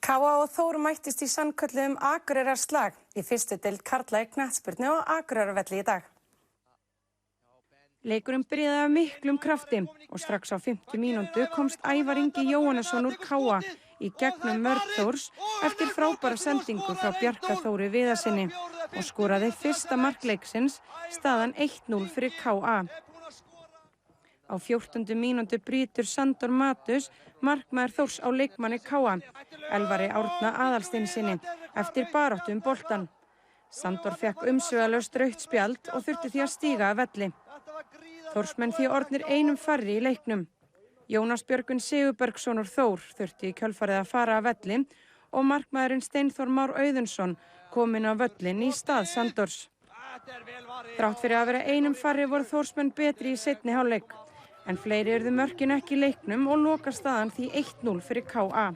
KA og Þór mættist í sannkölluðum Akureyrarslag í fyrstu deild karla í knattspyrnu á Akureyrarvelli í dag. Leikurinn byrjaði af miklum krafti og strax á 50 mínútu komst Ævar Ingi Jóhannesson úr KA í gegnum mörk Þórs eftir frábæra sendingu frá Bjarka Þóri Viðarssyni og skoraði fyrsta mark leiksins, staðan 1-0 fyrir KA. Á 14. mínútu brýtur Sandor Matus markmaður Þórs á leikmanni KA, Elvari Árna Aðalsteinssyni, eftir baráttu boltann. Sandor fékk umsvifalaust rautt spjald og þurfti því að stíga af velli. Þórsmenn því orðnir einum færri í leiknum. Jónas Björgvin Sigurbergsson úr Þór þurfti í kjölfarið að fara af velli og markmaðurinn Steinþór Már Auðunsson kom inn á völlinn í stað Sandors. Þrátt fyrir að vera einum færri voru Þórsmenn betri í seinni hálfleik, en fleiri urðu mörkin ekki í leiknum og lokastaðan því 1-0 fyrir KA.